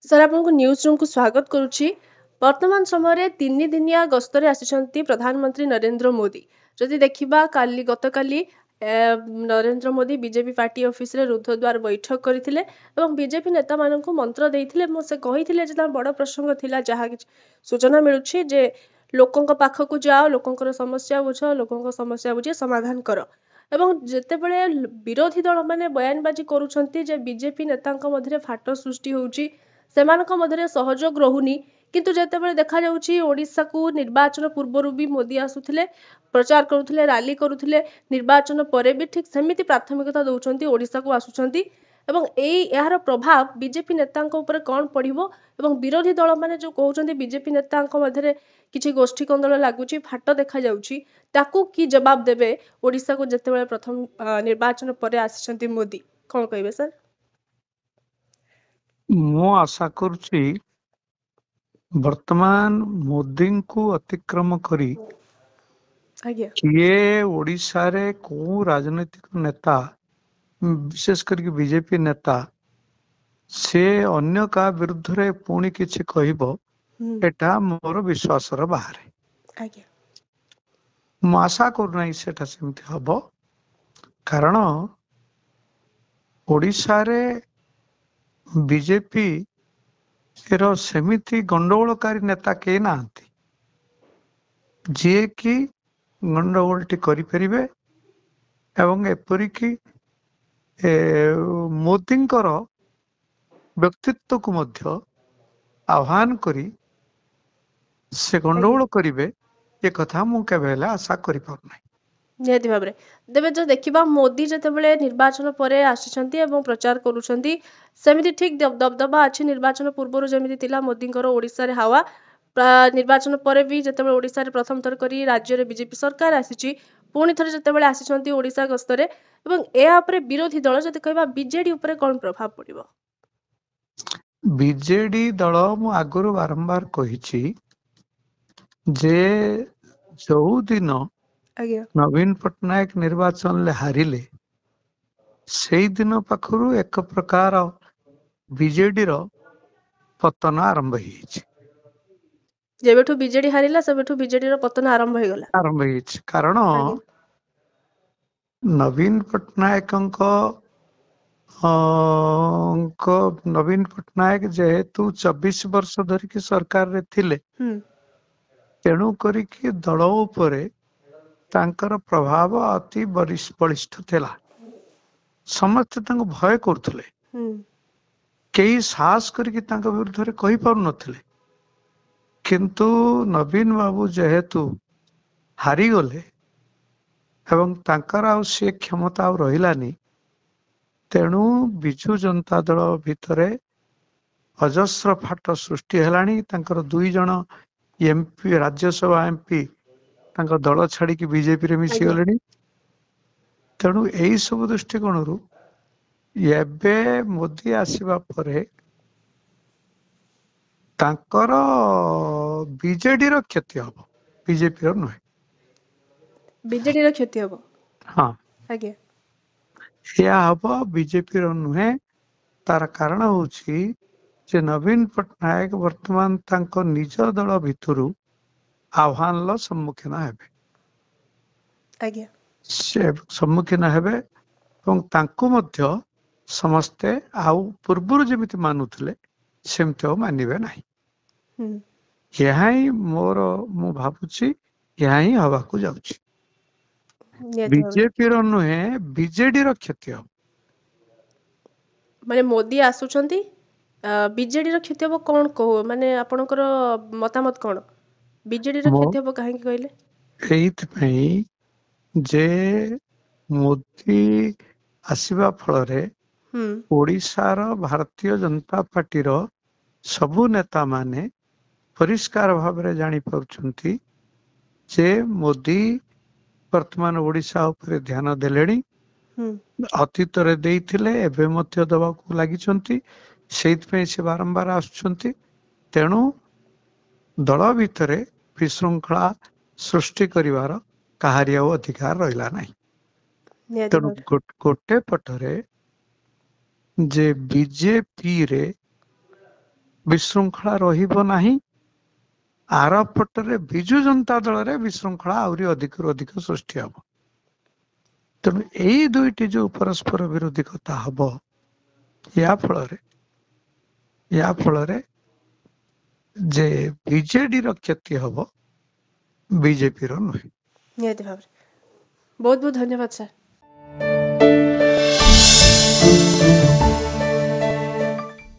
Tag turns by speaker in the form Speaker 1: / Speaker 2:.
Speaker 1: Sir ଆପଣଙ୍କୁ news ରୁମ୍କୁ ସ୍ୱାଗତ କରୁଛି। ବର୍ତ୍ତମାନ ସମୟରେ 3 ଦିନିଆ ଗସ୍ତରେ ଆସିଛନ୍ତି ପ୍ରଧାନମନ୍ତ୍ରୀ ନରେନ୍ଦ୍ର ମୋଦି। ଯଦି ଦେଖିବା ଗତକାଲି ନରେନ୍ଦ୍ର ମୋଦି ବିଜେପି ପାର୍ଟି ଅଫିସରେ ରୁଦ୍ଧଦ୍ୱାର ବୈଠକ କରିଥିଲେ ଏବଂ ବିଜେପି ନେତାମାନଙ୍କୁ ମନ୍ତ୍ର ଦେଇଥିଲେ ଏବଂ ସେ କହିଥିଲେ ଯେ ତାଙ୍କ ବଡ଼ ପ୍ରସଙ୍ଗ ଥିଲା, ଯାହା କିଛି ସୂଚନା ମିଳୁଛି ଯେ ଲୋକଙ୍କ ପାଖକୁ ଯାଅ, ଲୋକଙ୍କର ସମସ୍ୟା ବୁଝ, ଲୋକଙ୍କ ସମସ୍ୟା ବୁଝି ସମାଧାନ କର। ଏବଂ ଯେତେବେଳେ ବିରୋଧୀ ଦଳମାନେ ବୟାନବାଜି କରୁଛନ୍ତି ଯେ ବିଜେପି ନେତାଙ୍କ ମଧ୍ୟରେ ଫାଟ ସୃଷ୍ଟି ହେଉଛି, ସେମାନଙ୍କ ମଧ୍ୟରେ ସହଯୋଗ ରହୁନି, କିନ୍ତୁ ଯେତେବେଳେ ଦେଖାଯାଉଛି ଓଡ଼ିଶାକୁ ନିର୍ବାଚନ ପୂର୍ବରୁ ବି ମୋଦି ଆସୁଥିଲେ, ପ୍ରଚାର କରୁଥିଲେ, ରାଲି କରୁଥିଲେ, ନିର୍ବାଚନ ପରେ ବି ଠିକ୍ ସେମିତି ପ୍ରାଥମିକତା ଦେଉଛନ୍ତି, ଓଡ଼ିଶାକୁ ଆସୁଛନ୍ତି ଏବଂ ଏହାର ପ୍ରଭାବ ବିଜେପି ନେତାଙ୍କ ଉପରେ କ'ଣ ପଡ଼ିବ ଏବଂ ବିରୋଧୀ ଦଳମାନେ ଯେଉଁ କହୁଛନ୍ତି ବିଜେପି ନେତାଙ୍କ ମଧ୍ୟରେ କିଛି ଗୋଷ୍ଠୀ କନ୍ଦଳ ଲାଗୁଛି, ଫାଟ ଦେଖାଯାଉଛି, ତାକୁ କି ଜବାବ ଦେବେ ଓଡ଼ିଶାକୁ ଯେତେବେଳେ ପ୍ରଥମ ନିର୍ବାଚନ ପରେ ଆସିଛନ୍ତି ମୋଦି? କ'ଣ କହିବେ ସାର୍?
Speaker 2: ମୁଁ ଆଶା କରୁଛି ବର୍ତ୍ତମାନ ମୋଦିଙ୍କୁ ଅତିକ୍ରମ କରି
Speaker 1: ଆଜ୍ଞା
Speaker 2: କିଏ ଓଡ଼ିଶାରେ କୋଉ ରାଜନୈତିକ ନେତା, ବିଶେଷ କରିକି ବିଜେପି ନେତା, ସେ ଅନ୍ୟ କାହା ବିରୁଦ୍ଧରେ ପୁଣି କିଛି କହିବ, ଏଟା ମୋର ବିଶ୍ୱାସର ବାହାରେ।
Speaker 1: ଆଜ୍ଞା
Speaker 2: ମୁଁ ଆଶା କରୁନାହିଁ ସେଟା ସେମିତି ହବ, କାରଣ ଓଡ଼ିଶାରେ ବିଜେପି ର ସେମିତି ଗଣ୍ଡଗୋଳକାରୀ ନେତା କେହି ନାହାନ୍ତି ଯିଏକି ଗଣ୍ଡଗୋଳଟି କରିପାରିବେ ଏବଂ ଏପରିକି ମୋଦିଙ୍କର ବ୍ୟକ୍ତିତ୍ୱକୁ ମଧ୍ୟ ଆହ୍ୱାନ କରି ସେ ଗଣ୍ଡଗୋଳ କରିବେ, ଏ କଥା ମୁଁ କେବେ ହେଲେ ଆଶା କରିପାରୁନାହିଁ।
Speaker 1: ନିହାତି ଭାବରେ। ତେବେ ଯଦି ଦେଖିବା ମୋଦି ଯେତେବେଳେ ନିର୍ବାଚନ ପରେ ଆସିଛନ୍ତି ଏବଂ ପ୍ରଚାର କରୁଛନ୍ତି, ସେମିତି ଠିକ୍ ଦବଦବା ଅଛି ନିର୍ବାଚନ ପୂର୍ବରୁ ଯେମିତି ଥିଲା ମୋଦିଙ୍କର ଓଡ଼ିଶାରେ ହାୱା, ନିର୍ବାଚନ ପରେ ବି ଯେତେବେଳେ ଓଡ଼ିଶାରେ ପ୍ରଥମ ଥର କରି ରାଜ୍ୟରେ ବିଜେପି ସରକାର ଆସିଛି, ପୁଣି ଥରେ ଯେତେବେଳେ ଆସିଛନ୍ତି ଓଡ଼ିଶା ଗସ୍ତରେ, ଏବଂ ଏହା ଉପରେ ବିରୋଧୀ ଦଳ ଯଦି କହିବା ବିଜେଡି ଉପରେ କ'ଣ ପ୍ରଭାବ ପଡ଼ିବ?
Speaker 2: ବିଜେଡି ଦଳ, ମୁଁ ଆଗରୁ ବାରମ୍ବାର କହିଛି ଯେ ଯୋଉଦିନ ନବୀନ ପଟ୍ଟନାୟକ ନିର୍ବାଚନରେ ହାରିଲେ, ସେଇଦିନ ପାଖରୁ ଏକ ପ୍ରକାର ବିଜେଡିର ପତନ ଆରମ୍ଭ ହେଇଯାଇଛି।
Speaker 1: ଯେବେଠୁ ବିଜେଡି ହାରିଲା ସେବେଠୁ ବିଜେଡିର ପତନ ଆରମ୍ଭ ହେଇଗଲା।
Speaker 2: କାରଣ ନବୀନ ପଟ୍ଟନାୟକ ଯେହେତୁ 24 ବର୍ଷ ଧରିକି ସରକାରରେ ଥିଲେ, ତେଣୁ କରିକି ଦଳ ଉପରେ ତାଙ୍କର ପ୍ରଭାବ ଅତି ବଳିଷ୍ଠ ଥିଲା। ସମସ୍ତେ ତାଙ୍କୁ ଭୟ କରୁଥିଲେ, କେହି ସାହସ କରିକି ତାଙ୍କ ବିରୁଦ୍ଧରେ କହିପାରୁନଥିଲେ। କିନ୍ତୁ ନବୀନ ବାବୁ ଯେହେତୁ ହାରିଗଲେ ଏବଂ ତାଙ୍କର ଆଉ ସେ କ୍ଷମତା ଆଉ ରହିଲାନି, ତେଣୁ ବିଜୁ ଜନତା ଦଳ ଭିତରେ ଅଜସ୍ର ଫାଟ ସୃଷ୍ଟି ହେଲାଣି। ତାଙ୍କର 2 ଜଣ ଏମ୍ପି, ରାଜ୍ୟସଭା ଏମ୍ପି ତାଙ୍କ ଦଳ ଛାଡିକି ବିଜେପିରେ ମିଶିଗଲେଣି। ତେଣୁ ଏଇ ସବୁ ଦୃଷ୍ଟିକୋଣରୁ ଏବେ ମୋଦି ଆସିବା ପରେ ତାଙ୍କର ବିଜେଡିର କ୍ଷତି ହବ, ବିଜେପିର ନୁହେଁ।
Speaker 1: ବିଜେଡିର କ୍ଷତି ହବ?
Speaker 2: ହଁ
Speaker 1: ଆଜ୍ଞା,
Speaker 2: ଏହା ହବ, ବିଜେପିର ନୁହେଁ। ତାର କାରଣ ହଉଛି ଯେ ନବୀନ ପଟ୍ଟନାୟକ ବର୍ତ୍ତମାନ ତାଙ୍କ ନିଜ ଦଳ ଭିତରୁ ଆହ୍ୱାନର ସମ୍ମୁଖୀନ ହେବେ। ସେ ସମ୍ମୁଖୀନ ହେବେ ଏବଂ ତାଙ୍କୁ ମଧ୍ୟ ସମସ୍ତେ ଆଉ ପୂର୍ବରୁ ଯେମିତି ମାନୁଥିଲେ ସେମିତି ଆଉ ମାନିବେ ନାହିଁ। ଏହା ହିଁ ମୁଁ ଭାବୁଛି ଏହା ହିଁ ହବାକୁ ଯାଉଛି। ବିଜେପିର ନୁହେଁ, ବିଜେଡିର କ୍ଷତି ହବ।
Speaker 1: ମାନେ ମୋଦି ଆସୁଛନ୍ତି, ବିଜେଡିର କ୍ଷତି ହବ, କ'ଣ ମାନେ ଆପଣଙ୍କର ମତାମତ କ'ଣ? ବିଜେଡିର କ୍ଷତି ହବ କାହିଁକି କହିଲେ?
Speaker 2: ଏଇଥିପାଇଁ ଯେ ମୋଦି ଆସିବା ଫଳରେ ଓଡ଼ିଶାର ଭାରତୀୟ ଜନତା ପାର୍ଟିର ସବୁ ନେତା ମାନେ ପରିଷ୍କାର ଭାବରେ ଜାଣିପାରୁଛନ୍ତି ଯେ ମୋଦି ବର୍ତ୍ତମାନ ଓଡ଼ିଶା ଉପରେ ଧ୍ୟାନ ଦେଲେଣି। ଅତୀତରେ ଦେଇଥିଲେ, ଏବେ ମଧ୍ୟ ଦେବାକୁ ଲାଗିଛନ୍ତି। ସେଇଥିପାଇଁ ସେ ବାରମ୍ବାର ଆସୁଛନ୍ତି। ତେଣୁ ଦଳ ଭିତରେ ବିଶୃଙ୍ଖଳା ସୃଷ୍ଟି କରିବାର କାହାରି ଆଉ ଅଧିକାର ରହିଲା ନାହିଁ। ତେଣୁ ଗୋଟେ ପଟରେ ଯେ ବିଜେପିରେ ବିଶୃଙ୍ଖଳା ରହିବ ନାହିଁ। ଆର ପଟରେ ବିଜୁ ଜନତା ଦଳରେ ବିଶୃଙ୍ଖଳା ଆହୁରି ଅଧିକରୁ ଅଧିକ ସୃଷ୍ଟି ହବ। ତେଣୁ ଏଇ ଦୁଇଟି ଯୋଉ ପରସ୍ପର ବିରୋଧୀ କଥା ହବ, ୟା ଫଳରେ ଯେ ବିଜେଡିର କ୍ଷତି ହବ, ବିଜେପିର ନୁହେଁ।
Speaker 1: ନିହାତି ଭାବରେ। ବହୁତ ବହୁତ ଧନ୍ୟବାଦ ସାର୍।